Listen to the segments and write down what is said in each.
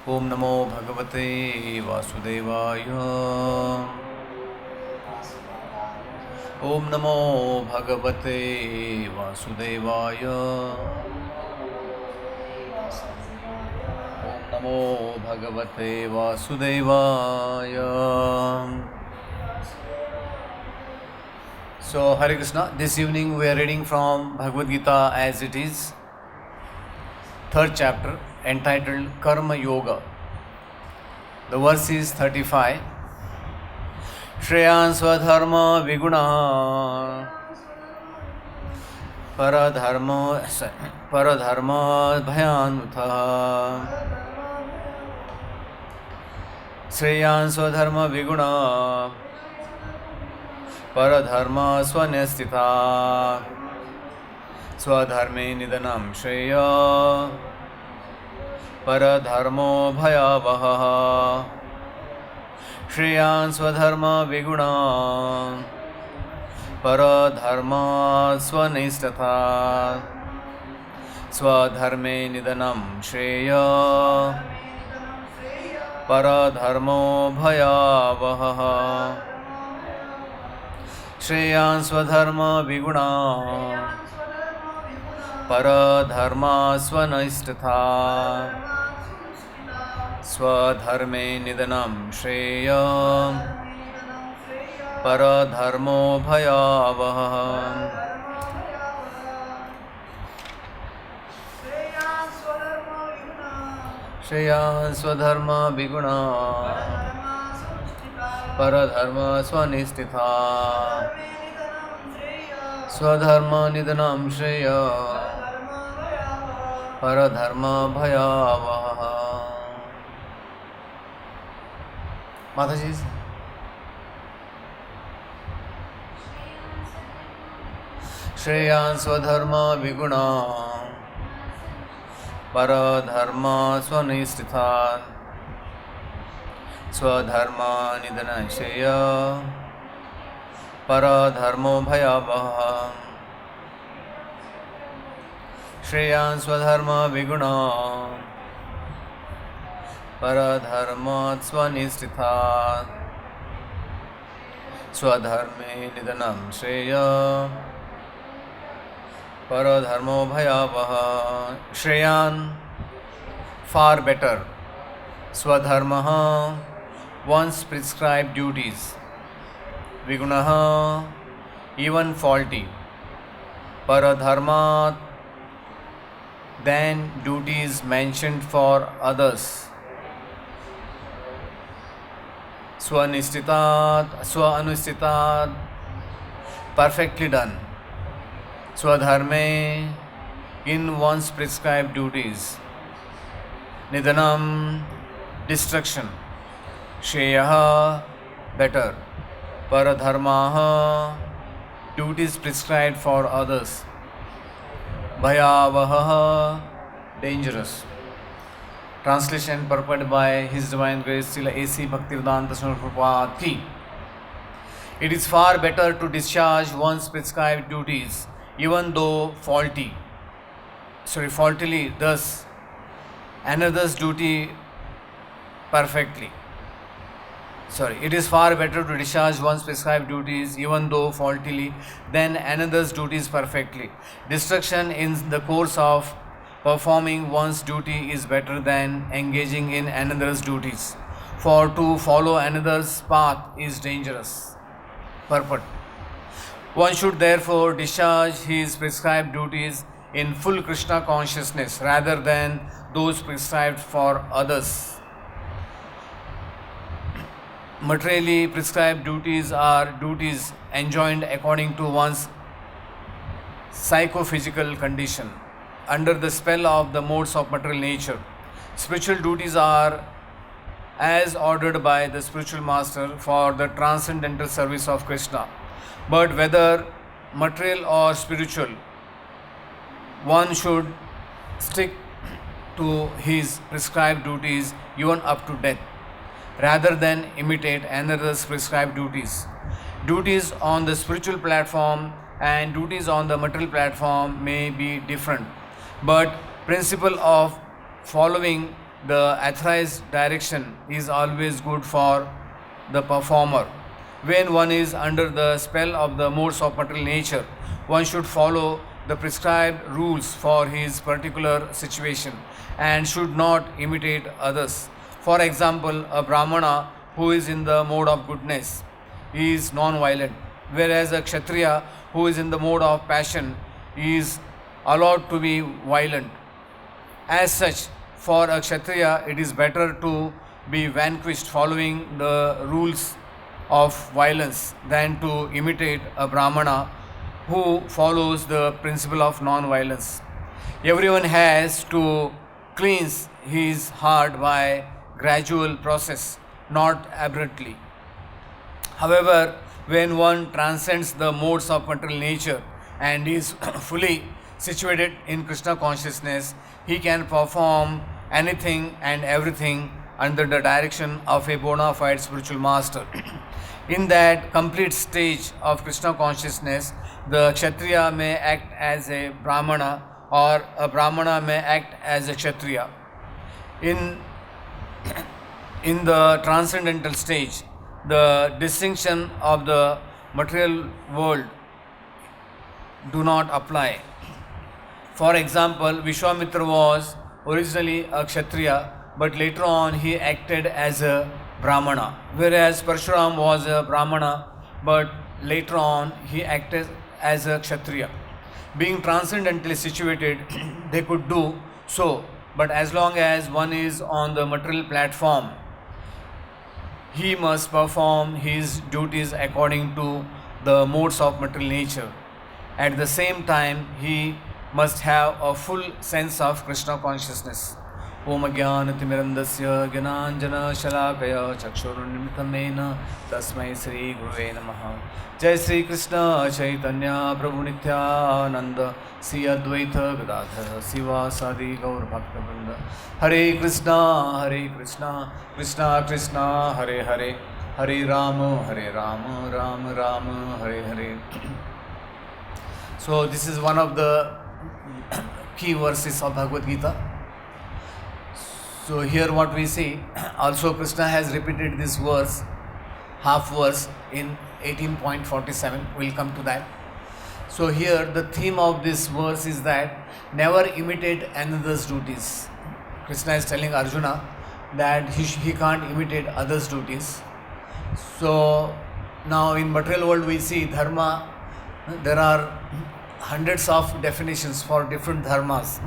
Om Namo Bhagavate Vasudevaya. Om Namo Bhagavate Vasudevaya. Om Namo Bhagavate Vasudevaya. So, Hare Krishna, this evening we are reading from Bhagavad-Gita as it is, third chapter, entitled Karma Yoga. The verse is 35. Shreyan Swadharma Viguna Paradharma Bhayanutha Shreyan Swadharma Viguna Paradharma Swanestita Swadharme Nidanam Shreya Paradharmo Bhayavaha Shreyan Swadharma Viguna Paradharma Swanistata Swadharme Nidanam Shreya Paradharmo Bhayavaha Shreyan Swadharma Viguna Paradharma Swanistata Swadharme Nidanam Shreya Paradharmo Bhayavaha Shreyan Swadharma Viguna Paradharma Swanistita Swadharma Nidanam Shreya Paradharma Bhayavaha. Mataji. Shreyan Swadharma Viguna Paradharma Swanistita Swadharma Nidana Shreya Paradharmo Bhayavaha Shreyan Swadharma Viguna Paradharma Swanistita Swadharme Nidanam Shreya Paradharmo Bhayavaha. Shreyan, far better. Swadharmaha, one's prescribed duties. Vigunaha, even faulty. Paradharma, than duties mentioned for others. Swanustitat, perfectly done. Swadharme, in one's prescribed duties. Nidanam, destruction. Shreyaha, better. Paradharmaha, duties prescribed for others. Bhayavaha, dangerous. Translation purported by His Divine Grace Srila A.C. Bhakti-Vedanta Swami Prabhupada ki. It is far better to discharge one's prescribed duties, even though faultily, thus another's duty perfectly. It is far better to discharge one's prescribed duties, even though faultily, than another's duties perfectly. Destruction in the course of performing one's duty is better than engaging in another's duties. For to follow another's path is dangerous. Purport. One should therefore discharge his prescribed duties in full Krishna consciousness rather than those prescribed for others. Materially prescribed duties are duties enjoined according to one's psychophysical condition under the spell of the modes of material nature. Spiritual duties are as ordered by the spiritual master for the transcendental service of Krishna. But whether material or spiritual, one should stick to his prescribed duties even up to death, rather than imitate another's prescribed duties. Duties on the spiritual platform and duties on the material platform may be different, but principle of following the authorized direction is always good for the performer. When one is under the spell of the modes of material nature, one should follow the prescribed rules for his particular situation and should not imitate others. For example, a Brahmana who is in the mode of goodness is non-violent, whereas a Kshatriya who is in the mode of passion is allowed to be violent. As such, for a Kshatriya, it is better to be vanquished following the rules of violence than to imitate a Brahmana who follows the principle of non-violence. Everyone has to cleanse his heart by gradual process, not abruptly. However, when one transcends the modes of material nature and is fully situated in Krishna consciousness, he can perform anything and everything under the direction of a bona fide spiritual master. In that complete stage of Krishna consciousness, the Kshatriya may act as a Brahmana or a Brahmana may act as a Kshatriya. In the transcendental stage, the distinction of the material world do not apply. For example, Vishwamitra was originally a Kshatriya, but later on he acted as a Brahmana, whereas Parshuram was a Brahmana, but later on he acted as a Kshatriya. Being transcendently situated, they could do so, but as long as one is on the material platform, he must perform his duties according to the modes of material nature. At the same time, he must have a full sense of Krishna consciousness. Om Jnanatimirandasya Jnananjana Shalakaya Chakshurunnimitamenna Tasmai Sri Guruve Namaha. Jai Sri Krishna Chaitanya Prabhu Nityananda Sri Advaita Gadadhara Sivasadi Gaur Bhakta-vrinda. Hare Krishna, Krishna Krishna, Hare Hare, Hare Rama, Rama Rama, Hare Hare. So this is one of the key verses of Bhagavad-Gita. So here what we see, also Krishna has repeated this verse, half verse in 18.47, we'll come to that. So here the theme of this verse is that never imitate another's duties. Krishna is telling Arjuna that he can't imitate others' duties. So now in material world we see dharma, there are hundreds of definitions for different dharmas.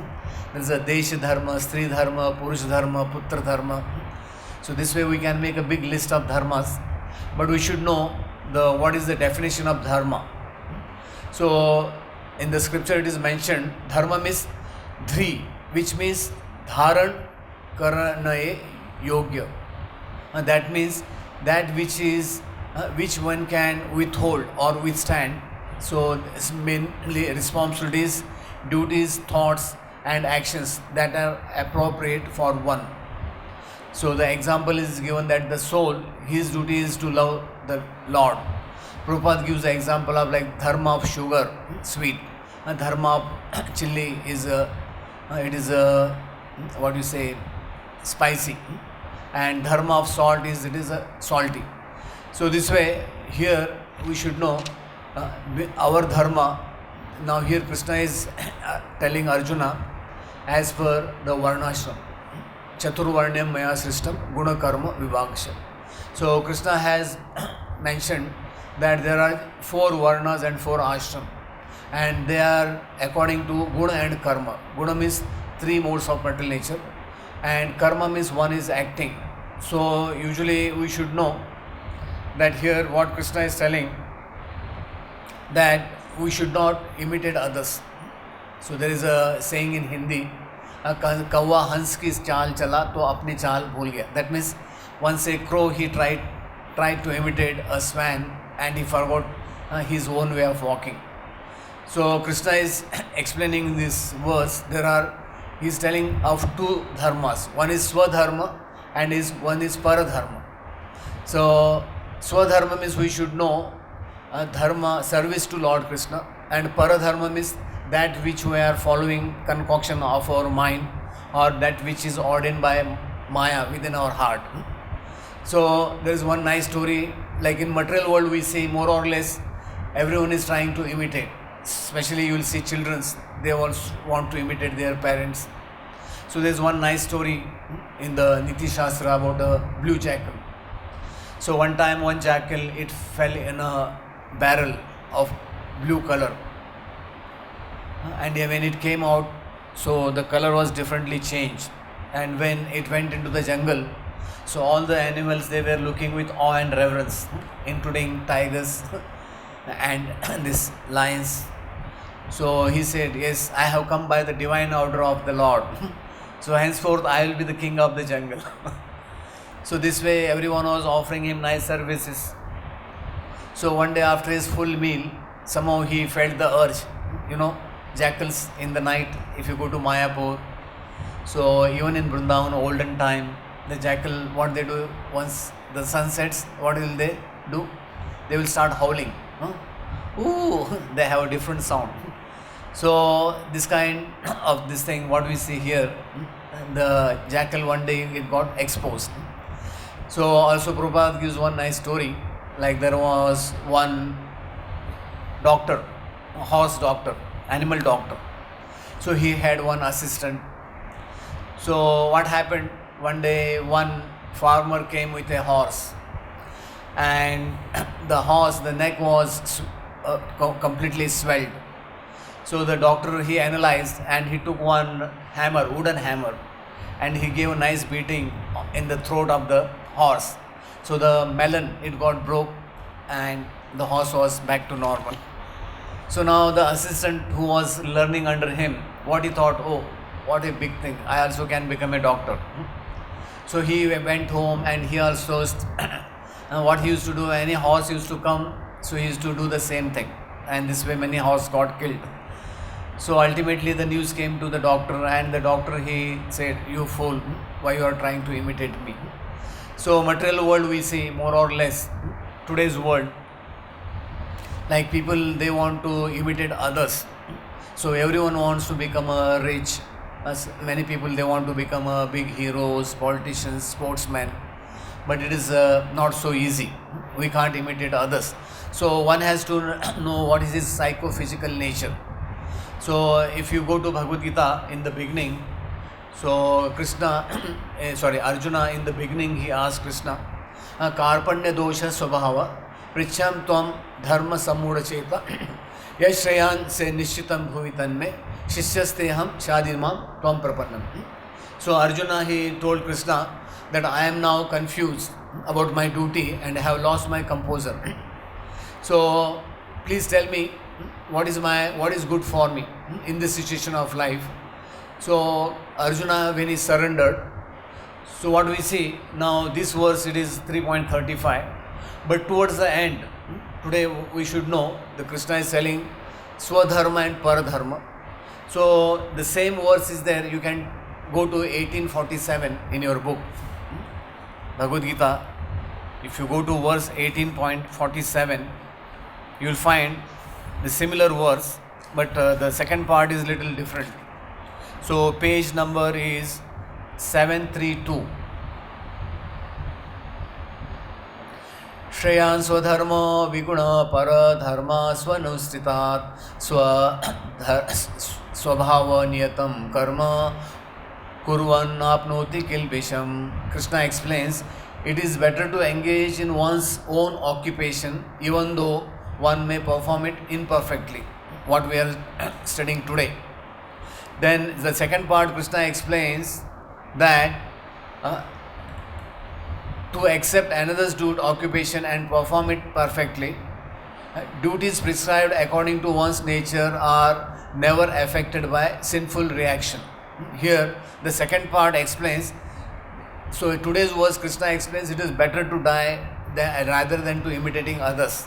There is a Desha dharma, Stri dharma, Purush dharma, Putra dharma. So this way we can make a big list of dharmas, but we should know what is the definition of dharma. So in the scripture it is mentioned dharma means dhri, which means dharan karanaye yogya. That means that which one can withhold or withstand. So it's mainly responsibilities, duties, thoughts and actions that are appropriate for one. So the example is given that the soul, his duty is to love the Lord. Prabhupada gives the example of like dharma of sugar, sweet. Dharma of chili is spicy. And dharma of salt is salty. So this way here we should know our dharma. Now here Krishna is telling Arjuna as per the varnashram. Chaturvarnyam maya srishtam guna karma vibhaksha. So Krishna has mentioned that there are 4 varnas and 4 ashram, and they are according to guna and karma. Guna means 3 modes of material nature and karma means one is acting. So usually we should know that here what Krishna is telling, that we should not imitate others. So there is a saying in Hindi, कौवा हंस की चाल चला तो अपनी चाल भूल गया. That means once a crow he tried to imitate a swan and he forgot his own way of walking. So Krishna is explaining this verse. He is telling of 2 dharmas. One is swadharma and one is paradharma. So swadharma means we should know dharma, service to Lord Krishna, and paradharma means that which we are following concoction of our mind or that which is ordained by Maya within our heart. So there is one nice story, like in material world we see more or less everyone is trying to imitate. Especially you will see children, they all want to imitate their parents. So there is one nice story in the Niti Shastra about a blue jackal. So one time one jackal, it fell in a barrel of blue color, and when it came out, so the color was differently changed, and when it went into the jungle, so all the animals, they were looking with awe and reverence, including tigers and these lions. So he said, yes, I have come by the divine order of the Lord. So henceforth I will be the king of the jungle. So this way everyone was offering him nice services. So one day after his full meal, somehow he felt the urge. Jackals in the night, if you go to Mayapur, so even in Vrindavan, olden time, the jackal, what they do, once the sun sets, what will they do? They will start howling. Ooh, they have a different sound. So this kind of this thing, what we see here, the jackal one day it got exposed. So also Prabhupada gives one nice story, like there was one doctor, horse doctor, animal doctor. So he had one assistant. So what happened, one day one farmer came with a horse, and the horse, the neck was completely swelled. So the doctor, he analyzed and he took one hammer, wooden hammer, and he gave a nice beating in the throat of the horse. So the melon, it got broke and the horse was back to normal. So now the assistant who was learning under him, what he thought, oh, what a big thing, I also can become a doctor. So he went home and he also, what he used to do, any horse used to come, so he used to do the same thing. And this way many horses got killed. So ultimately the news came to the doctor, and the doctor, he said, you fool, why you are trying to imitate me? So material world we see more or less, today's world, like people, they want to imitate others. So everyone wants to become a rich, as many people, they want to become a big heroes, politicians, sportsmen, but it is not so easy. We can't imitate others. So one has to know what is his psychophysical nature. So if you go to Bhagavad-Gita in the beginning, so Krishna, Arjuna, in the beginning he asked Krishna, Karpanya dosha swabhava, pricham tvam dharma samura cheta, yashrayan se nishitam bhuvitan me, shishyasteham shadirmam tvam prapannam. So Arjuna, he told Krishna that I am now confused about my duty and have lost my composure. So please tell me what is good for me in this situation of life. So Arjuna, when he surrendered, so what we see now, this verse, it is 3.35, but towards the end, today we should know, the Krishna is telling Swadharma and Paradharma. So the same verse is there, you can go to 1847 in your book, Bhagavad-Gita. If you go to verse 18.47, you will find the similar verse, but the second part is little different. So page number is 732. Shreyan swadharma viguna paradharma swanustitat swabhava niyatam karma kurvan apnoti kilbisham. Krishna explains, it is better to engage in one's own occupation even though one may perform it imperfectly, what we are studying today. Then the second part, Krishna explains that to accept another's occupation and perform it perfectly, duties prescribed according to one's nature are never affected by sinful reaction. Here the second part explains, so today's verse Krishna explains, it is better to die rather than to imitating others.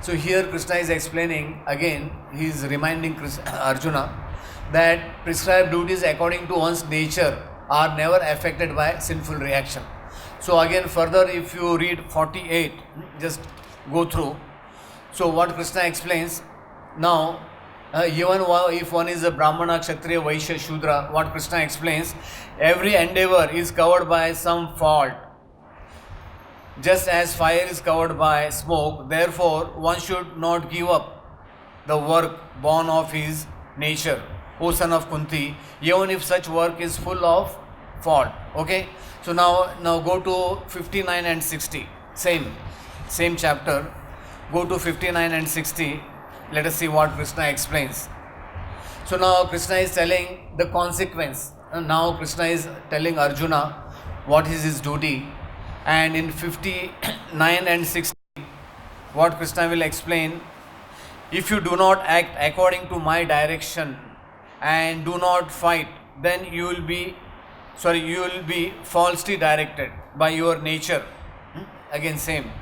So here Krishna is explaining, again he is reminding Arjuna that prescribed duties according to one's nature are never affected by sinful reaction. So again further, if you read 48, just go through. So what Krishna explains, now If one is a Brahmana, Kshatriya, Vaishya, Shudra, what Krishna explains, every endeavor is covered by some fault. Just as fire is covered by smoke, therefore one should not give up the work born of his nature, O son of Kunti, even if such work is full of fault. Okay? So now go to 59 and 60. Same chapter. Go to 59 and 60. Let us see what Krishna explains. So now Krishna is telling the consequence. Now Krishna is telling Arjuna what is his duty. And in 59 and 60, what Krishna will explain, if you do not act according to my direction and do not fight, then you will be falsely directed by your nature. Again same.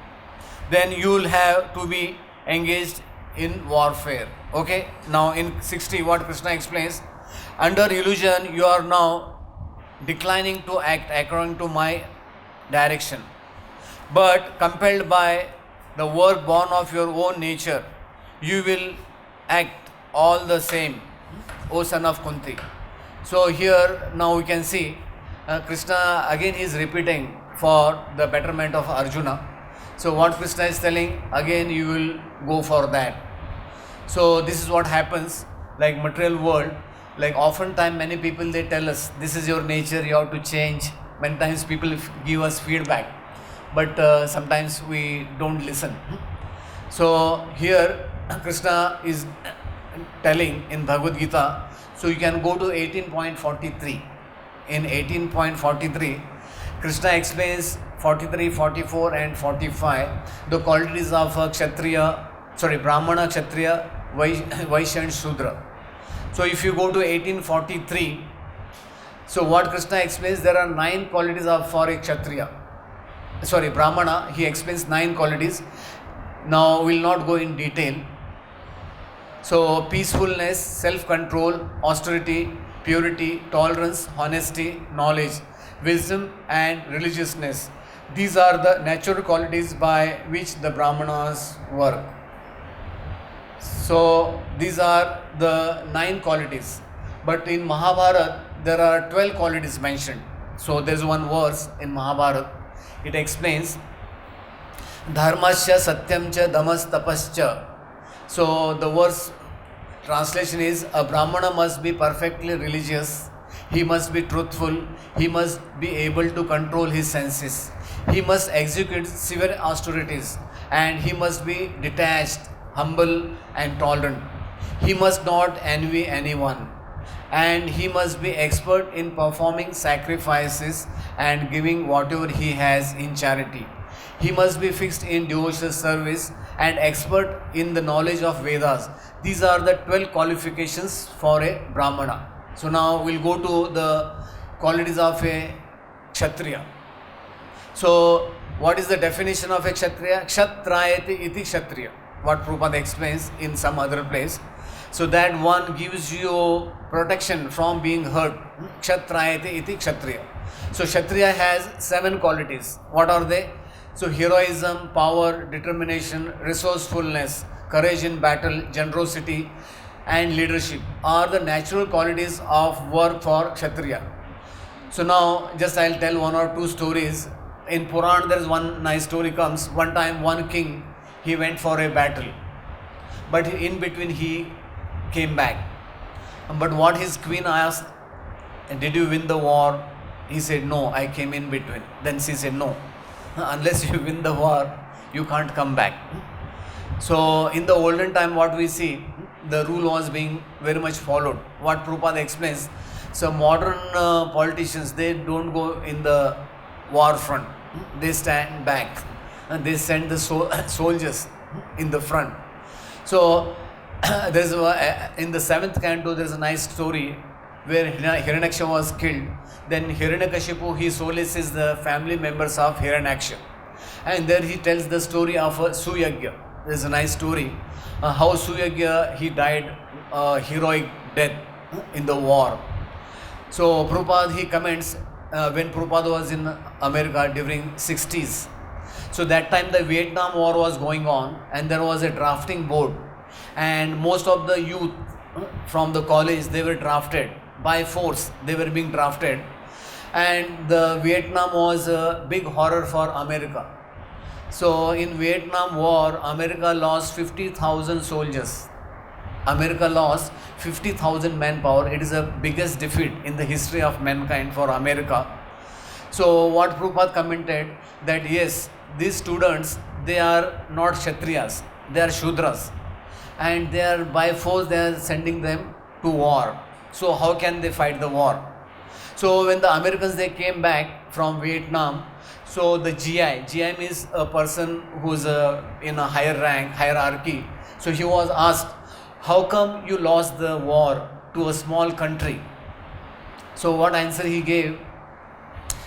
Then you will have to be engaged in warfare. Okay? Now in 60, what Krishna explains, under illusion you are now declining to act according to my direction, but compelled by the work born of your own nature, you will act all the same, O son of Kunti. So here now we can see Krishna again is repeating for the betterment of Arjuna. So what Krishna is telling, again you will go for that. So this is what happens, like material world, like oftentimes many people they tell us, this is your nature, you have to change. Many times people give us feedback, but sometimes we don't listen. So here Krishna is telling in Bhagavad-Gita, so you can go to 18.43. In 18.43, Krishna explains 43, 44 and 45, the qualities of Brahmana, Kshatriya, Vaishya and Shudra. So if you go to 1843, so what Krishna explains, there are 9 qualities for a Kshatriya. Brahmana, he explains 9 qualities. Now we will not go in detail. So peacefulness, self-control, austerity, purity, tolerance, honesty, knowledge, wisdom and religiousness. These are the natural qualities by which the Brahmanas work. So these are the 9 qualities. But in Mahabharata, there are 12 qualities mentioned. So there is one verse in Mahabharata. It explains, Dharmasya satyamcha damas tapascha. So the verse translation is, a Brahmana must be perfectly religious, he must be truthful, he must be able to control his senses, he must execute severe austerities, and he must be detached, humble and tolerant. He must not envy anyone, and he must be expert in performing sacrifices and giving whatever he has in charity. He must be fixed in devotional service and expert in the knowledge of Vedas. These are the 12 qualifications for a Brahmana. So now we'll go to the qualities of a Kshatriya. So what is the definition of a Kshatriya? Kshatrayate iti Kshatriya. What Prabhupada explains in some other place. So that one gives you protection from being hurt. Kshatrayate iti Kshatriya. So Kshatriya has 7 qualities. What are they? So heroism, power, determination, resourcefulness, courage in battle, generosity and leadership are the natural qualities of work for Kshatriya. So now just I'll tell 1 or 2 stories. In Puran there is one nice story comes. One time one king, he went for a battle, but in between he came back. But what his queen asked, did you win the war? He said, no, I came in between. Then she said, no, unless you win the war, you can't come back. So in the olden time what we see, the rule was being very much followed. What Prabhupada explains, so modern politicians, they don't go in the war front. They stand back and they send the soldiers in the front. So there's in the 7th canto there is a nice story where Hiranyaksha was killed. Then Hiranyakashipu, he solaces the family members of Hiranyaksha, and there he tells the story of Suyagya. There's a nice story how Suyagya, he died heroic death in the war. So Prabhupada, he comments when Prabhupada was in America during 60s. So that time the Vietnam War was going on and there was a drafting board, and most of the youth from the college, they were drafted by force. They were being drafted, and the Vietnam was a big horror for America. So in Vietnam War, America lost 50,000 soldiers. America lost 50,000 manpower. It is the biggest defeat in the history of mankind for America. So what Prabhupada commented that yes, these students, they are not Kshatriyas, they are Shudras, and they are by force they are sending them to war. So how can they fight the war? So when the Americans they came back from Vietnam, so the GI means a person who's in a higher rank, hierarchy. So he was asked, how come you lost the war to a small country? So what answer he gave?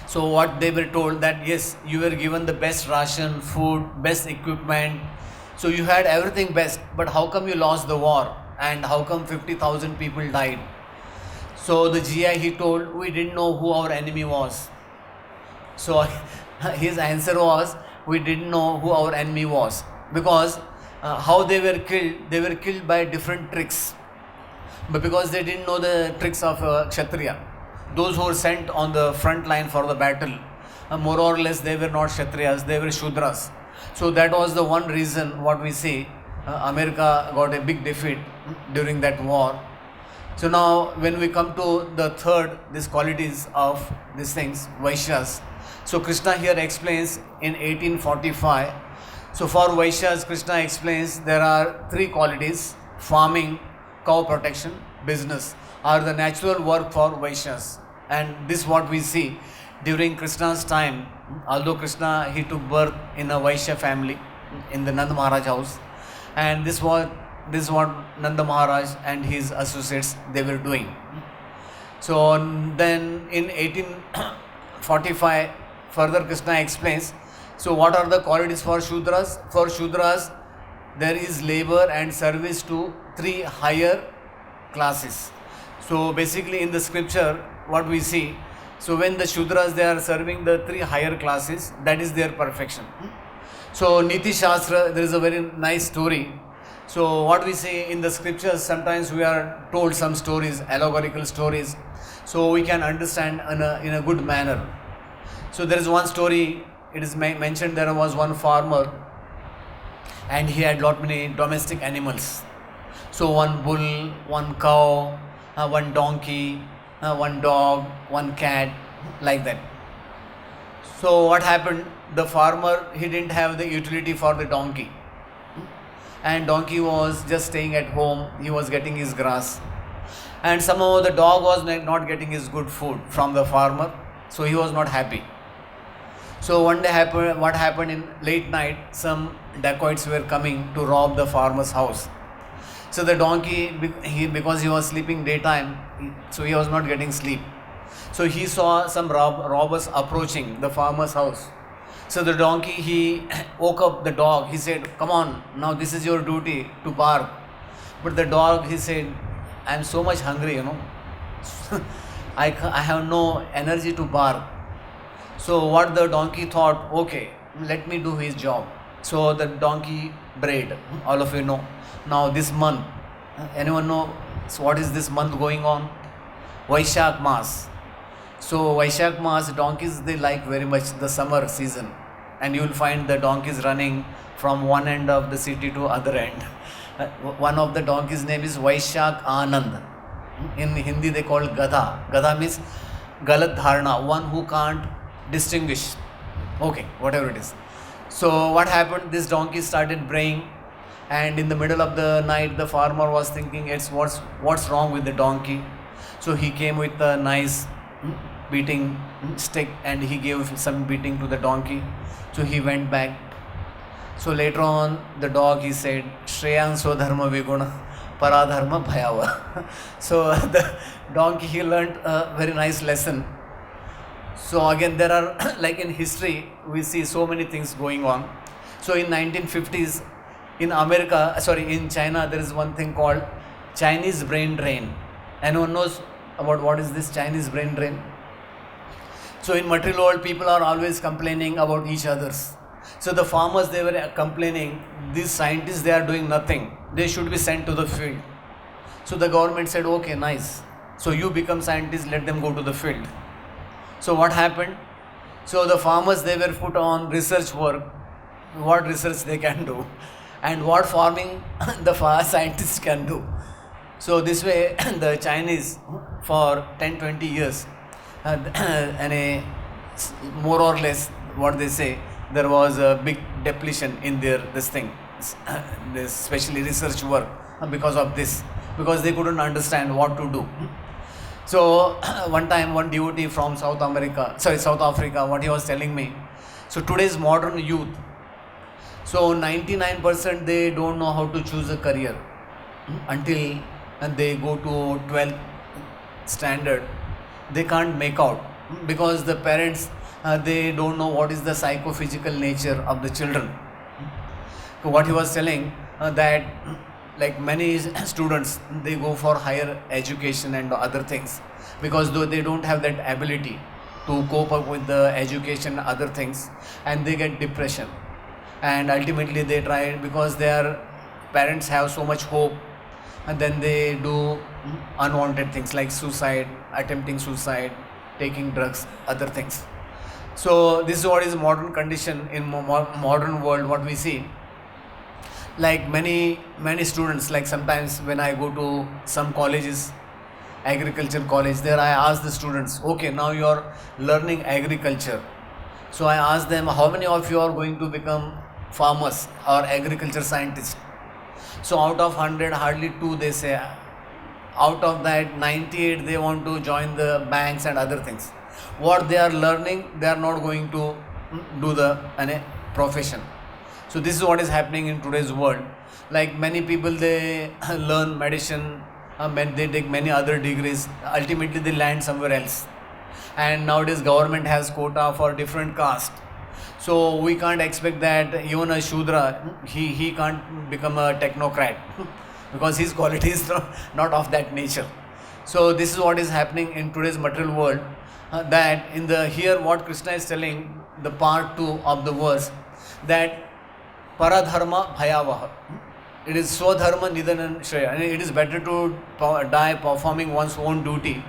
So what they were told that yes, you were given the best ration, food, best equipment. So you had everything best, but how come you lost the war? And how come 50,000 people died? So the GI he told, we didn't know who our enemy was. So his answer was, we didn't know who our enemy was. Because how they were killed by different tricks. But because they didn't know the tricks of Kshatriya. Those who were sent on the front line for the battle, more or less they were not Kshatriyas, they were Shudras. So that was the one reason what we see, America got a big defeat during that war. So now when we come to the third, these qualities of these things, Vaishyas. So Krishna here explains in 1845. So for Vaishyas, Krishna explains there are three qualities: farming, cow protection, business are the natural work for Vaishyas. And this what we see during Krishna's time. Although Krishna he took birth in a Vaishya family in the Nanda Maharaj house, and this what Nanda Maharaj and his associates they were doing. So then in 1845 further Krishna explains, so what are the qualities for Shudras? For Shudras there is labor and service to three higher classes. So basically in the scripture what we see, so when the Shudras they are serving the three higher classes, that is their perfection. So Niti Shastra, there is a very nice story. So what we see in the scriptures, sometimes we are told some stories, allegorical stories, so we can understand in a good manner. So there is one story, it is mentioned there was one farmer and he had lot many domestic animals. So one bull, one cow, one donkey, one dog, one cat, like that. So what happened? The farmer, he didn't have the utility for the donkey. And donkey was just staying at home, he was getting his grass. And somehow the dog was not getting his good food from the farmer, so he was not happy. So one day what happened in late night, some dacoits were coming to rob the farmer's house. So the donkey, because he was sleeping daytime, so he was not getting sleep. So he saw some robbers approaching the farmer's house. So the donkey, he woke up the dog. He said, come on, now this is your duty to bark. But the dog, he said, I am so much hungry, I have no energy to bark. So what the donkey thought, okay, let me do his job. So the donkey brayed, all of you know. Now this month, anyone know what is this month going on? Vaishak Mas. So Vaishak Mas, donkeys they like very much the summer season, and you will find the donkeys running from one end of the city to other end. One of the donkeys name is Vaishak Anand. In Hindi they call Gadha. Gadha means Galat Dharna, one who can't distinguish. Okay, whatever it is. So what happened? This donkey started braying, and in the middle of the night the farmer was thinking, it's what's wrong with the donkey. So he came with a nice beating stick and he gave some beating to the donkey. So he went back. So later on the dog, he said, Shreyanso dharma viguna paradharma bhayava. So the donkey, he learned a very nice lesson. So again there are like in history we see so many things going on. So in 1950s in in China there is one thing called Chinese brain drain. Anyone knows about what is this Chinese brain drain? So in material world people are always complaining about each others. So the farmers, they were complaining, these scientists, they are doing nothing. They should be sent to the field. So the government said, okay, nice. So you become scientists, let them go to the field. So what happened? So the farmers, they were put on research work, what research they can do and what farming the scientists can do. So this way the Chinese for 10-20 years and more or less what they say, there was a big depletion in their this especially research work because of this, because they couldn't understand what to do. So one time one devotee from South Africa, what he was telling me, so today's modern youth, so 99% they don't know how to choose a career until they go to 12th standard. They can't make out because the parents, they don't know what is the psychophysical nature of the children. So what he was telling, that like many students, they go for higher education and other things because though they don't have that ability to cope up with the education, other things, and they get depression, and ultimately they try because their parents have so much hope, and then they do unwanted things like suicide, attempting suicide, taking drugs, other things. So this is what is modern condition in modern world, what we see. Like many students, like sometimes when I go to some colleges, agriculture college, there I ask the students, okay, now you are learning agriculture. So I ask them, how many of you are going to become farmers or agriculture scientists? So out of 100, hardly 2 they say. Out of that 98, they want to join the banks and other things. What they are learning, they are not going to do the profession. So this is what is happening in today's world. Like many people, they learn medicine, they take many other degrees, ultimately they land somewhere else. And nowadays government has quota for different caste. So we can't expect that even a Shudra, he can't become a technocrat because his quality is not of that nature. So this is what is happening in today's material world, that in the here what Krishna is telling, the part 2 of the verse, that paradharma bhayavaha. It is swadharma nidanan shreya. And it is better to die performing one's own duty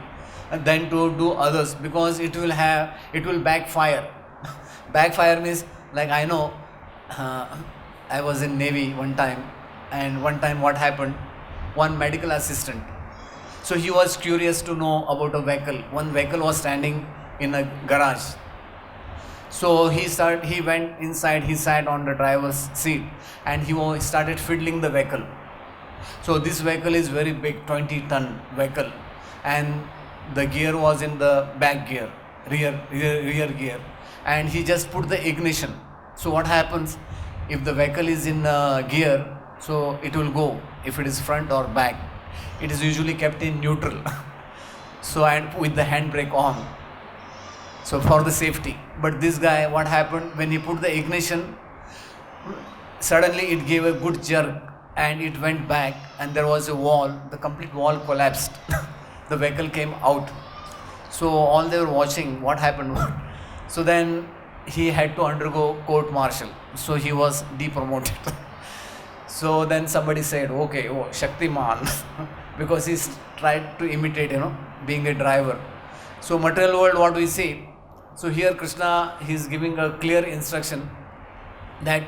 than to do others, because it will backfire. Backfire means, like I know, I was in Navy one time, and one time what happened, one medical assistant, so he was curious to know about a vehicle. One vehicle was standing in a garage. So he went inside, he sat on the driver's seat and he started fiddling the vehicle. So this vehicle is very big, 20-ton vehicle, and the gear was in the back gear, rear gear, and he just put the ignition. So what happens, if the vehicle is in gear, so it will go, if it is front or back. It is usually kept in neutral. So, and with the handbrake on, so for the safety. But this guy, what happened, when he put the ignition, suddenly it gave a good jerk and it went back, and there was a wall, the complete wall collapsed. The vehicle came out. So all they were watching, what happened. So then he had to undergo court martial. So he was depromoted. So then somebody said, okay, oh, Shaktiman, because he's tried to imitate, being a driver. So material world, what we see. So here Krishna, he is giving a clear instruction that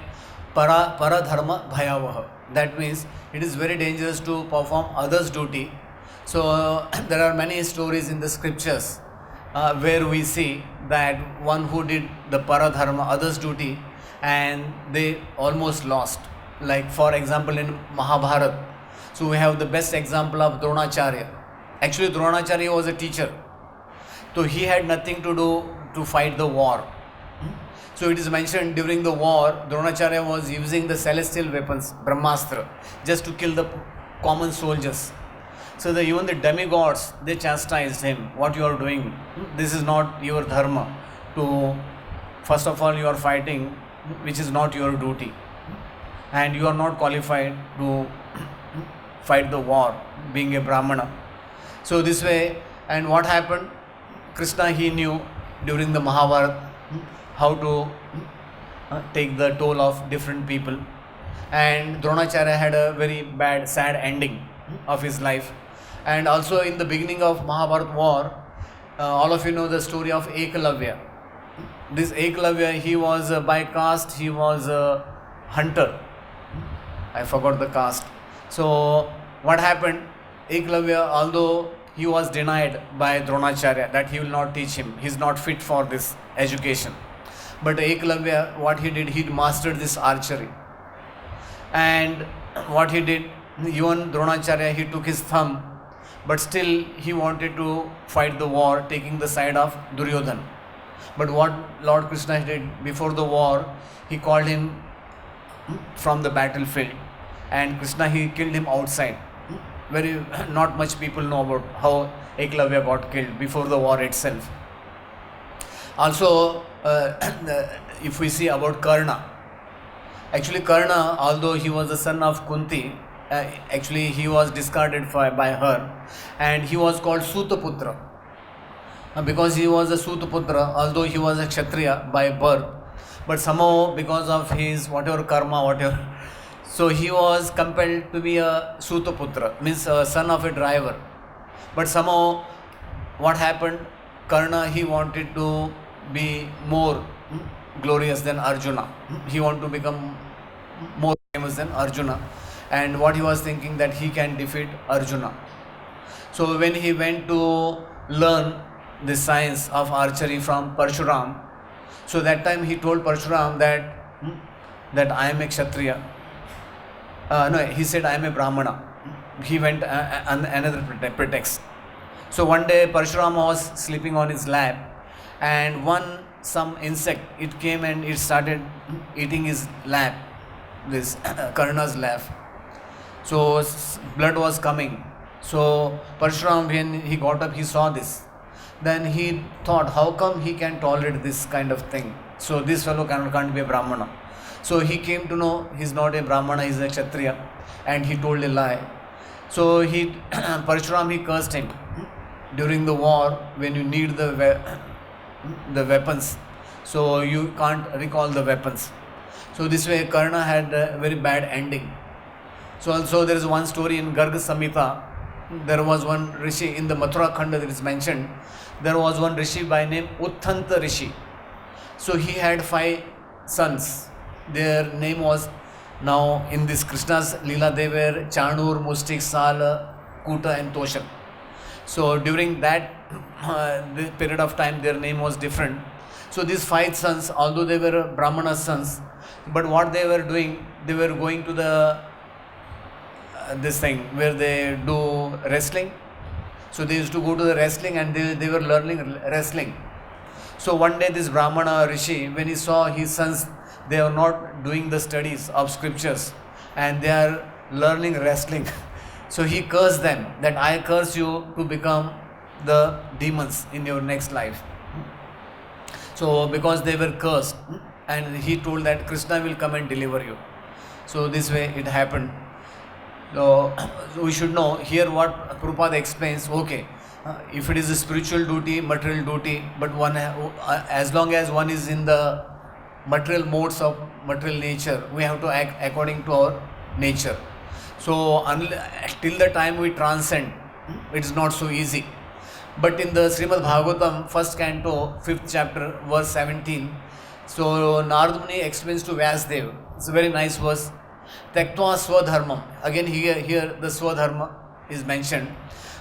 paradharma bhayavaha. That means it is very dangerous to perform others' duty. So there are many stories in the scriptures where we see that one who did the paradharma, others' duty, and they almost lost. Like for example in Mahabharata, so we have the best example of Dronacharya. Actually Dronacharya was a teacher. So he had nothing to do to fight the war. So it is mentioned during the war, Dronacharya was using the celestial weapons, Brahmastra, just to kill the common soldiers. So even the demigods, they chastised him. What you are doing? This is not your dharma. First of all, you are fighting, which is not your duty. And you are not qualified to fight the war, being a Brahmana. So this way, and what happened? Krishna, he knew during the Mahabharata how to take the toll of different people. And Dronacharya had a very bad, sad ending. of his life. And also in the beginning of Mahabharata war, all of you know the story of Ekalavya. This Ekalavya, he was by caste, he was a hunter. I forgot the caste. So what happened? Ekalavya, although he was denied by Dronacharya that he will not teach him, he is not fit for this education. But Ekalavya, what he did, he mastered this archery. And what he did, even Dronacharya, he took his thumb, but still he wanted to fight the war, taking the side of Duryodhan. But what Lord Krishna did before the war, he called him from the battlefield, and Krishna, he killed him outside. Very not much people know about how Ekalavya got killed before the war itself. Also, if we see about Karna, actually Karna, although he was the son of Kunti, actually he was discarded by her, and he was called Sutaputra. Because he was a Sutaputra, although he was a Kshatriya by birth, but somehow because of his whatever karma, whatever, so he was compelled to be a Sutaputra, means a son of a driver. But somehow what happened, Karna, he wanted to be more glorious than Arjuna. He wanted to become more famous than Arjuna. And what he was thinking, that he can defeat Arjuna. So when he went to learn the science of archery from Parshuram, so that time he told Parshuram that I am a Kshatriya. No, he said I am a Brahmana. He went on another pretext. So one day Parshuram was sleeping on his lap, and some insect, it came and it started eating his lap, this Karna's lap. So blood was coming. So Parshuram, when he got up, he saw this. Then he thought, how come he can tolerate this kind of thing? So this fellow can't be a Brahmana. So he came to know he's not a Brahmana, he's a Kshatriya, and he told a lie. So Parshuram, he cursed him. During the war, when you need the weapons, so you can't recall the weapons. So this way Karna had a very bad ending. So also there is one story in Garga Samhita. There was one Rishi in the Mathura Khanda that is mentioned. There was one Rishi by name Utthanta Rishi. So he had 5 sons. Their name was, now in this Krishna's Leela, they were Chanur, Mustik, Sala, Kuta and Toshak. So during that the period of time, their name was different. So these 5 sons, although they were Brahmana sons, but what they were doing, they were going to the this thing where they do wrestling. So they used to go to the wrestling, and they were learning wrestling. So one day this Brahmana Rishi, when he saw his sons, they are not doing the studies of scriptures and they are learning wrestling. So he cursed them, that I curse you to become the demons in your next life. So because they were cursed, and he told that Krishna will come and deliver you. So this way it happened. So we should know here what Prabhupada explains. Okay, if it is a spiritual duty, material duty, but one as long as one is in the material modes of material nature, we have to act according to our nature. So till the time we transcend, it is not so easy. But in the Srimad Bhagavatam, 1st canto, 5th chapter, verse 17, so Narad Muni explains to Vyasdev. It's a very nice verse. Tektva swadharmam. Again here the swadharma is mentioned.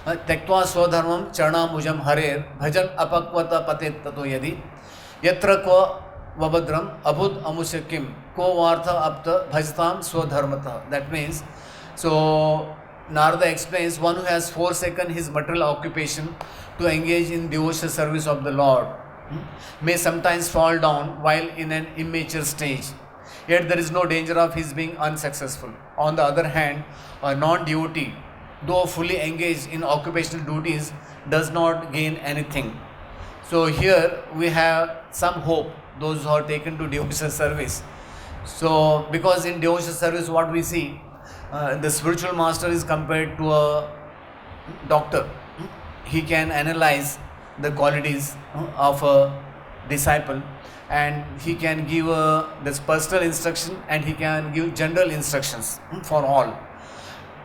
Tektva swadharmam charna mujam harer bhajan apakvata patet tato yadi yatra kva vabadram abhud amusyakim ko vartha apta bhajtam swadharmata. That means, so Narada explains, one who has forsaken his material occupation to engage in devotional service of the Lord may sometimes fall down while in an immature stage. Yet there is no danger of his being unsuccessful. On the other hand, a non-devotee, though fully engaged in occupational duties, does not gain anything. So here we have some hope, those who are taken to devotional service. So because in devotional service what we see, the spiritual master is compared to a doctor. He can analyze the qualities of a disciple, and he can give this personal instruction, and he can give general instructions for all.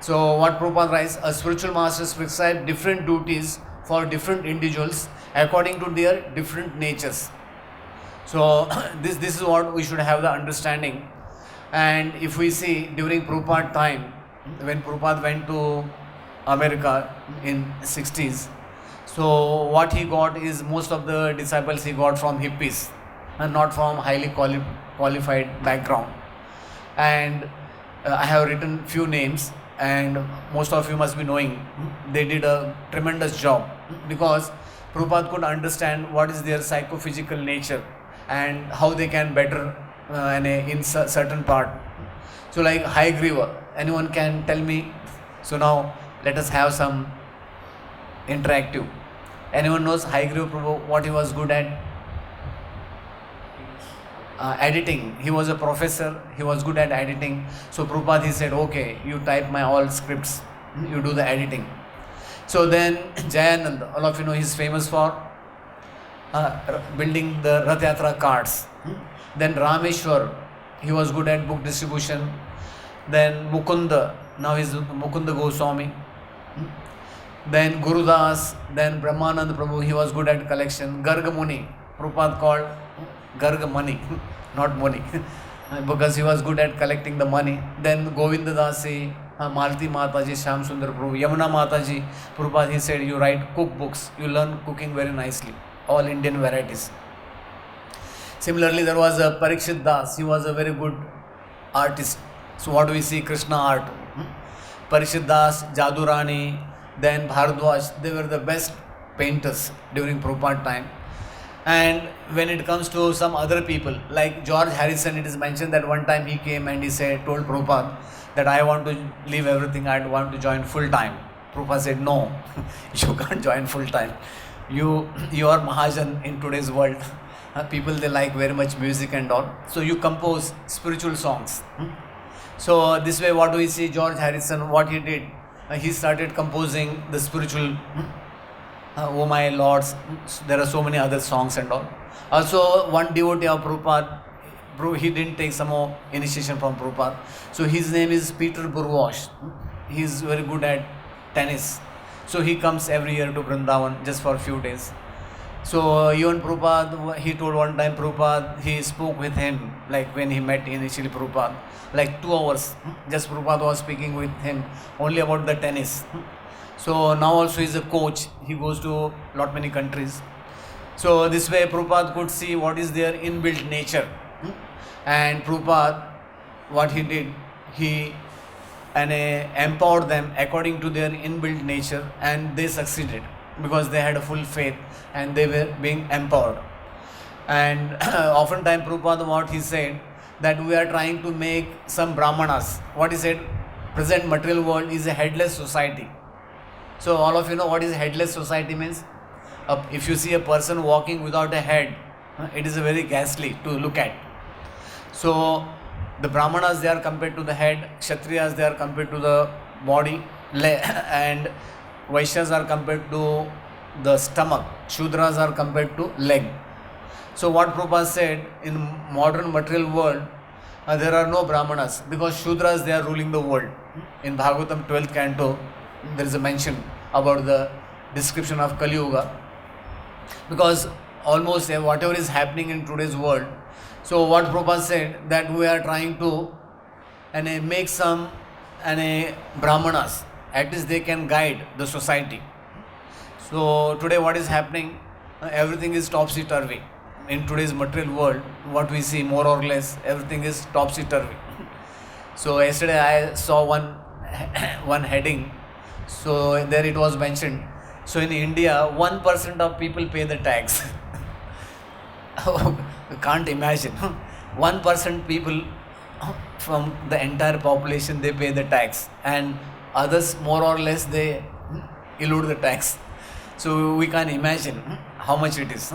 So what Prabhupada writes, a spiritual masters prescribe different duties for different individuals according to their different natures. So this is what we should have the understanding. And if we see during Prabhupada time, when Prabhupada went to America in 60s, so what he got is most of the disciples he got from hippies and not from highly qualified background. And I have written few names, and most of you must be knowing they did a tremendous job, because Prabhupada could understand what is their psychophysical nature and how they can better in certain part. So like Hayagriva, anyone can tell me? So now let us have some interactive. Anyone knows Hayagriva Prabhu, what he was good at? Editing. He was a professor, he was good at editing. So Prabhupada, he said, okay, you type my all scripts, you do the editing. So then Jayananda, all of you know, he's famous for building the Rath Yatra cards. Then Rameshwar, he was good at book distribution. Then Mukunda, now he's Mukunda Goswami. Then Gurudas, then Brahmanand Prabhu, he was good at collection. Garga Muni, Prabhupada called Garga Mani, not money, because he was good at collecting the money. Then Govinda Dasi, Malti Mataji, Shyam Sundar Prabhu, Yamuna Mataji, Prabhupada, he said, you write cookbooks, you learn cooking very nicely, all Indian varieties. Similarly, there was a Parikshit Das, he was a very good artist. So what do we see? Krishna art. Parikshit Das, Jadurani, then Bharadwaj, they were the best painters during Prabhupada time. And when it comes to some other people, like George Harrison, it is mentioned that one time he came and he told Prabhupada that I want to leave everything, I want to join full time. Prabhupada said, no, you can't join full time. You are Mahajan in today's world. People, they like very much music and all. So you compose spiritual songs. So this way, what do we see? George Harrison, what he did? He started composing the spiritual, oh my lords, there are so many other songs and all. Also, one devotee of Prabhupada, he didn't take some more initiation from Prabhupada. So his name is Peter Burwash. He is very good at tennis. So he comes every year to Vrindavan just for a few days. So even Prabhupada, he told one time Prabhupada, he spoke with him, like when he met initially Prabhupada, like 2 hours. Just Prabhupada was speaking with him only about the tennis. So now also he is a coach. He goes to lot many countries. So this way Prabhupada could see what is their inbuilt nature. And Prabhupada, what he did, he empowered them according to their inbuilt nature, and they succeeded because they had a full faith and they were being empowered. And oftentimes Prabhupada, what he said, that we are trying to make some brahmanas. What he said, present material world is a headless society. So all of you know what is headless society means? If you see a person walking without a head, it is very ghastly to look at. So the brahmanas, they are compared to the head, kshatriyas, they are compared to the body, and vaishyas are compared to the stomach, shudras are compared to leg. So what Prabhupada said, in modern material world, there are no brahmanas, because shudras, they are ruling the world. In Bhagavatam 12th canto, there is a mention about the description of Kali Yuga, because almost whatever is happening in today's world. So what Prabhupada said, that we are trying to make some brahmanas, at least they can guide the society. So today what is happening, everything is topsy-turvy. In today's material world, what we see more or less, everything is topsy-turvy. So yesterday I saw one heading. So there it was mentioned. So in India, 1% of people pay the tax. You can't imagine. 1% people from the entire population, they pay the tax, and others more or less they elude the tax. So we can imagine how much it is.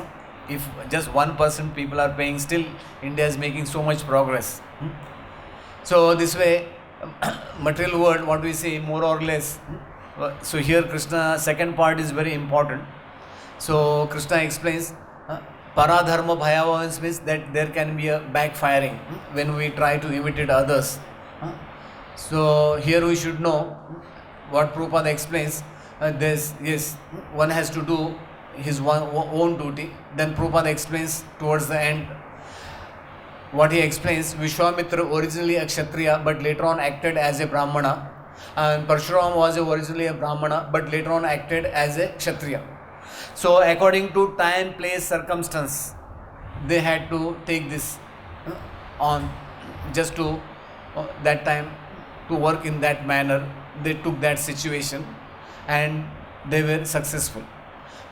If just 1% people are paying, still India is making so much progress. So this way, material world, what we see more or less. So here Krishna, second part is very important. So Krishna explains, paradharma bhayavans means that there can be a backfiring when we try to imitate others. So here we should know what Prabhupada explains. This yes, one has to do his own duty. Then Prabhupada explains towards the end what he explains. Vishwamitra originally a Kshatriya but later on acted as a Brahmana, and Parshuram was originally a Brahmana but later on acted as a Kshatriya. So according to time, place, circumstance, they had to take this on just to that time to work in that manner. They took that situation and they were successful.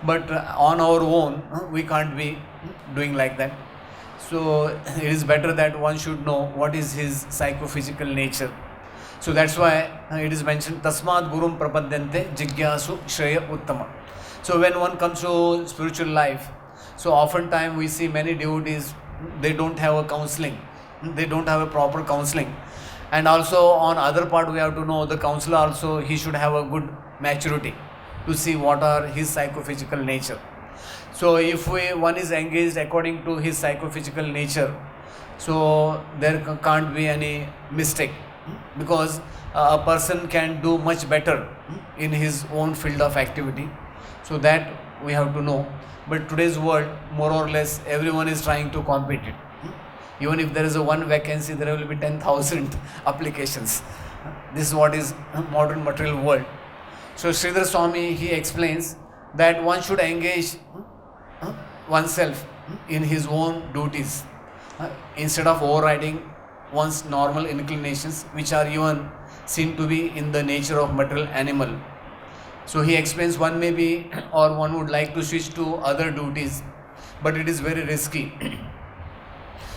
But on our own, we can't be doing like that. So it is better that one should know what is his psychophysical nature. So that's why it is mentioned Tasmad Gurum Prapadyante Jigyasu Shreya Uttama. So when one comes to spiritual life, so oftentimes we see many devotees, they don't have a counseling, they don't have a proper counseling. And also on other part we have to know the counselor also, he should have a good maturity to see what are his psychophysical nature. So if one is engaged according to his psychophysical nature, so there can't be any mistake, because a person can do much better in his own field of activity. So that we have to know. But today's world, more or less, everyone is trying to compete it. Even if there is a one vacancy, there will be 10,000 applications. This is what is modern material world. So Sridhar Swami, he explains that one should engage oneself in his own duties instead of overriding one's normal inclinations, which are even seen to be in the nature of material animal. So he explains one may be, or one would like to switch to other duties, but it is very risky.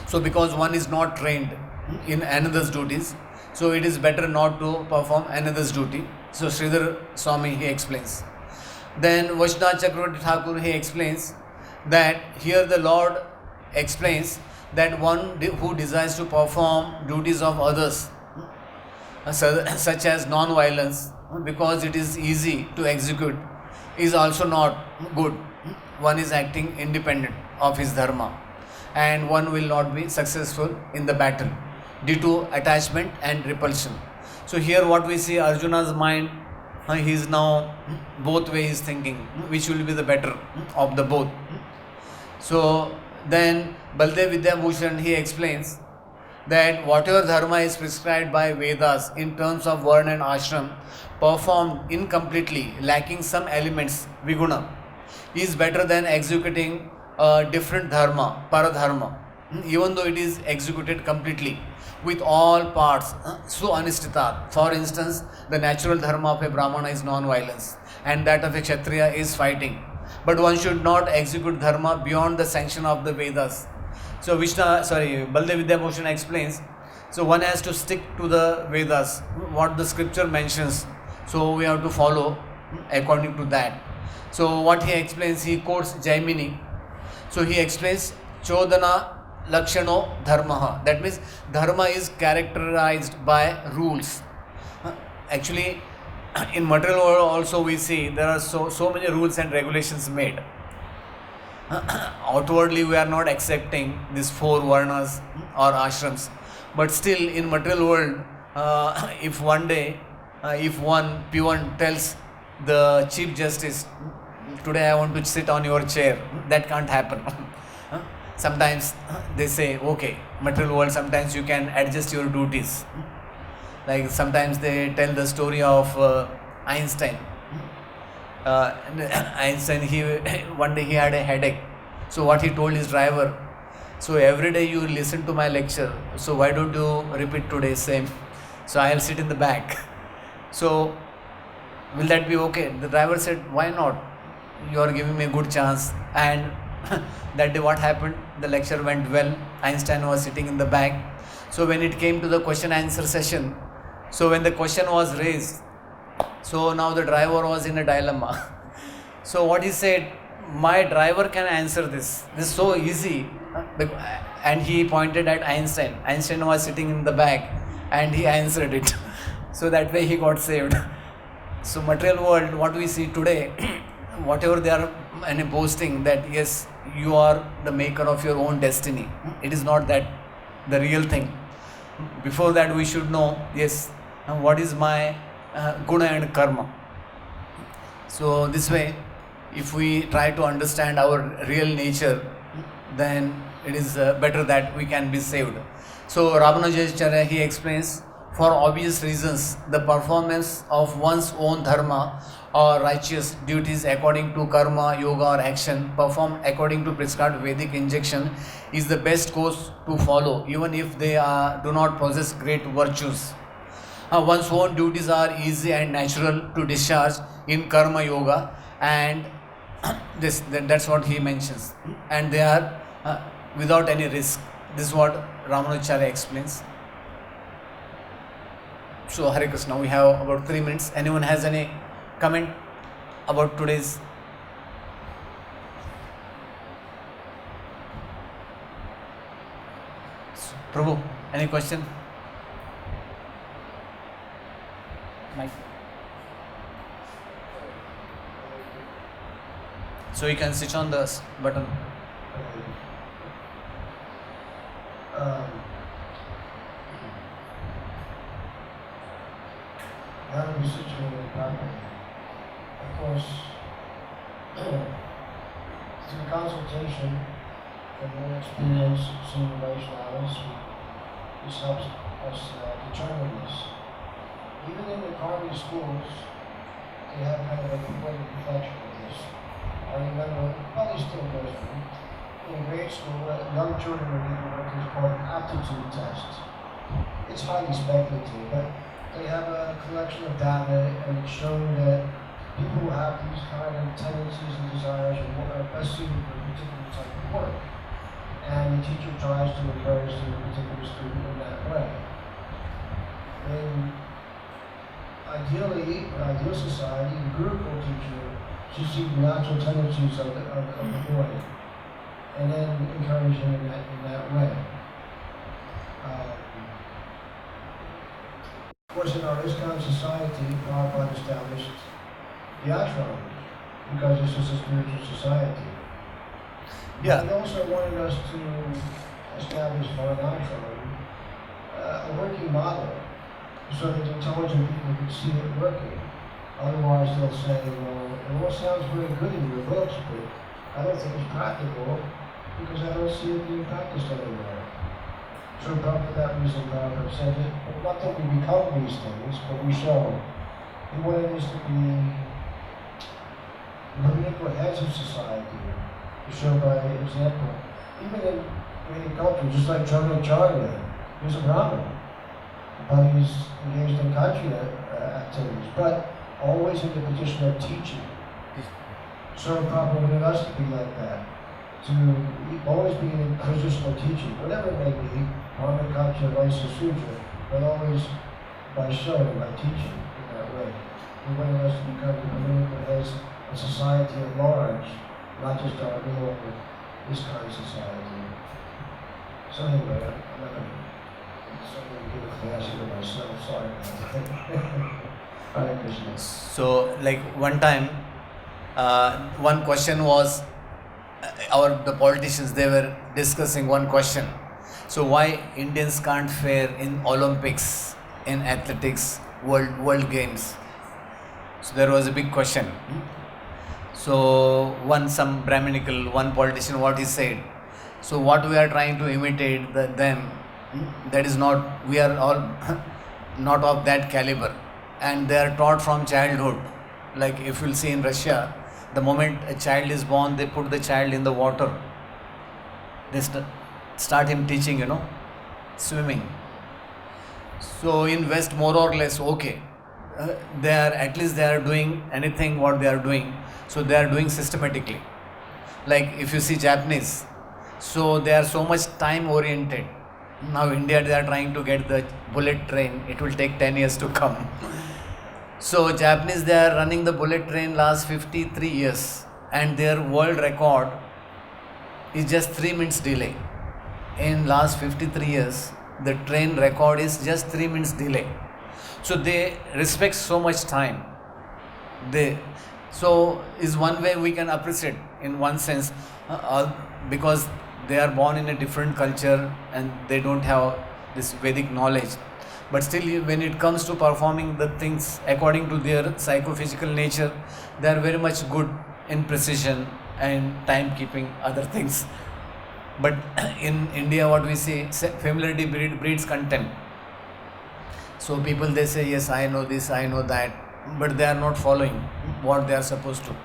So because one is not trained in another's duties, so it is better not to perform another's duty. So Sridhar Swami, he explains. Then Vaishnava Chakravarti Thakur, he explains that here the Lord explains that one who desires to perform duties of others, such as non-violence, because it is easy to execute, is also not good. One is acting independent of his dharma, and one will not be successful in the battle due to attachment and repulsion. So here what we see, Arjuna's mind, he is now both ways thinking, which will be the better of the both. So then Baldev Vidyabhushan, he explains that whatever dharma is prescribed by Vedas in terms of varna and ashram, performed incompletely, lacking some elements, viguna, is better than executing a different dharma, paradharma, even though it is executed completely with all parts, so anistitat. For instance, the natural dharma of a Brahmana is non-violence, and that of a Kshatriya is fighting. But one should not execute dharma beyond the sanction of the Vedas. So Baldev Vidyabhushan explains, so one has to stick to the Vedas, what the scripture mentions. So we have to follow according to that. So what he explains, he quotes Jaimini. So he explains Chodana Lakshano Dharmaha. That means dharma is characterized by rules. Actually, in material world also we see there are so many rules and regulations made. Outwardly we are not accepting these 4 varnas or ashrams, but still in material world, if one day if one peon tells the chief justice, today I want to sit on your chair, that can't happen. Sometimes they say, okay, material world, sometimes you can adjust your duties. Like sometimes they tell the story of Einstein. Einstein, one day he had a headache. So what he told his driver, so every day you listen to my lecture, so why don't you repeat today same? So I'll sit in the back. So will that be okay? The driver said, why not? You are giving me a good chance. And that day what happened? The lecture went well. Einstein was sitting in the back. So when it came to the question answer session, so when the question was raised, so now the driver was in a dilemma. So what he said, my driver can answer this. This is so easy. And he pointed at Einstein. Einstein was sitting in the back and he answered it. So that way he got saved. So material world, what we see today, whatever they are boasting that yes, you are the maker of your own destiny. It is not that the real thing. Before that we should know, yes, what is my guna and karma. So this way, if we try to understand our real nature, then it is better that we can be saved. So Ramanujacharya, he explains, for obvious reasons, the performance of one's own dharma or righteous duties according to karma, yoga or action performed according to prescribed Vedic injunction is the best course to follow, even if they do not possess great virtues. One's own duties are easy and natural to discharge in karma yoga, and that's what he mentions, and they are without any risk. This is what Ramanujacharya explains. So Hare Krishna, we have about 3 minutes. Anyone has any comment about today's? Prabhu, any question? Mike. So you can switch on the button. How to be situated properly. Of course, through consultation and more experience, seeing Vaishnavas, this helps us determine this. Even in the Karma schools, they have kind of a poetic reflection of this. I remember, probably still goes on, in grade school, young children were given what is called an aptitude test. It's highly speculative, but they have a collection of data, and it's showing that people who have these kind of tendencies and desires are best suited for a particular type of work. And the teacher tries to encourage the particular student in that way. And ideally, in an ideal society, the Gurukul teacher should see the natural tendencies of the boy, and then encourage him in that way. Of course, in our ISKCON society, Prabhupada established the ashram because this is a spiritual society. Yeah. He also wanted us to establish for an ashram a working model so that intelligent people could see it working. Otherwise, they'll say, well, it all sounds very good in your books, but I don't think it's practical because I don't see it being practiced anywhere. So for that reason, Prabhupada said it, not that we become these things, but we show. He wanted us to be the heads of society, to show by example. Even in Vedic culture, just like Dronacharya, he's a Brahmin, but he's engaged in Kachya activities, but always in the position of teaching. So Prabhupada wanted us to be like that, to always be in a position of teaching, whatever it may be, Brahmin, Kachya, Vaisya, Sudra, but always by showing, by teaching in that way. He wanted us to become the political heads of society at large, not just our little, this kind of society. So anyway, I'm not going to give a class here myself, sorry. Hare Krishna. So like one time, one question was, the politicians, they were discussing one question. So why Indians can't fare in Olympics, in athletics, world games? So there was a big question. So some Brahminical, one politician, what he said. So what we are trying to imitate them, that is not, we are all not of that caliber. And they are taught from childhood. Like if you'll see in Russia, the moment a child is born, they put the child in the water. They start him teaching, swimming. So in West, more or less, okay. At least they are doing anything what they are doing. So they are doing systematically. Like if you see Japanese, so they are so much time oriented. Now India, they are trying to get the bullet train. It will take 10 years to come. So Japanese, they are running the bullet train last 53 years. And their world record is just 3 minutes delay. In last 53 years, the train record is just 3 minutes delay. So they respect so much time. So is one way we can appreciate in one sense, because they are born in a different culture and they don't have this Vedic knowledge. But still, when it comes to performing the things according to their psychophysical nature, they are very much good in precision and timekeeping, other things. But in India, what we see, familiarity breeds contempt. So people, they say, yes, I know this, I know that, but they are not following what they are supposed to.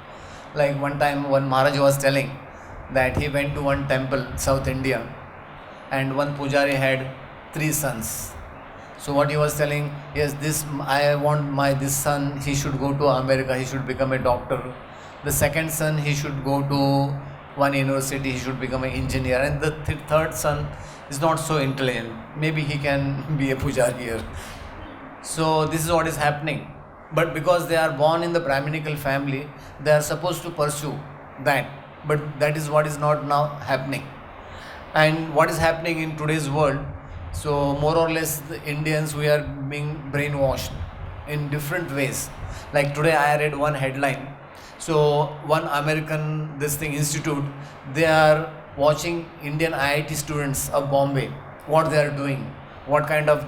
Like one time, one Maharaj was telling that he went to one temple, South India, and one pujari had 3 sons. So what he was telling, yes, I want this son, he should go to America, he should become a doctor. The second son, he should go to one university, he should become an engineer. And the third son is not so intelligent, maybe he can be a pujari here. So this is what is happening. But because they are born in the Brahminical family, they are supposed to pursue that. But that is what is not now happening. And what is happening in today's world, so more or less the Indians, we are being brainwashed in different ways. Like today I read one headline. So one American institute, they are watching Indian IIT students of Bombay, what they are doing, what kind of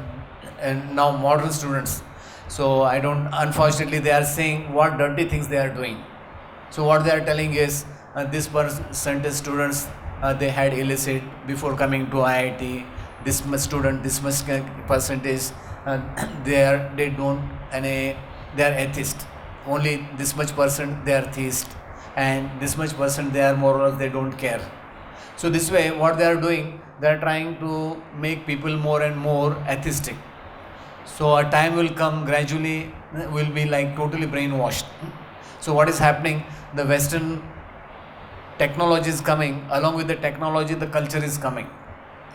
now modern students. So unfortunately they are saying what dirty things they are doing. So what they are telling is this percentage students, they had illicit before coming to IIT. This much student, this much percentage, they are atheist. Only this much percent they are theist, and this much percent they are moral, they don't care. So this way, what they are doing, they are trying to make people more and more atheistic. So a time will come, gradually will be like totally brainwashed. So what is happening? The Western technology is coming. Along with the technology, the culture is coming.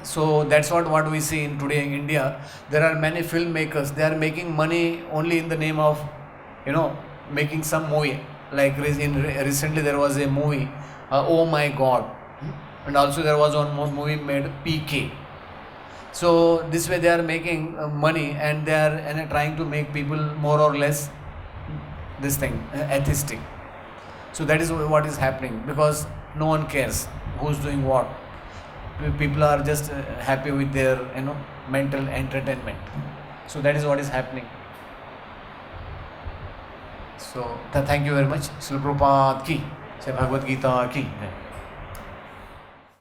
So that's what we see in today in India. There are many filmmakers. They are making money only in the name of, making some movie. Like recently there was a movie, Oh My God, and also there was one more movie made, PK. So this way they are making money, and they are trying to make people more or less atheistic. So that is what is happening, because no one cares who's doing what. People are just happy with their mental entertainment. So that is what is happening. So thank you very much. Srila Prabhupada ki, Bhagavad-Gita ki.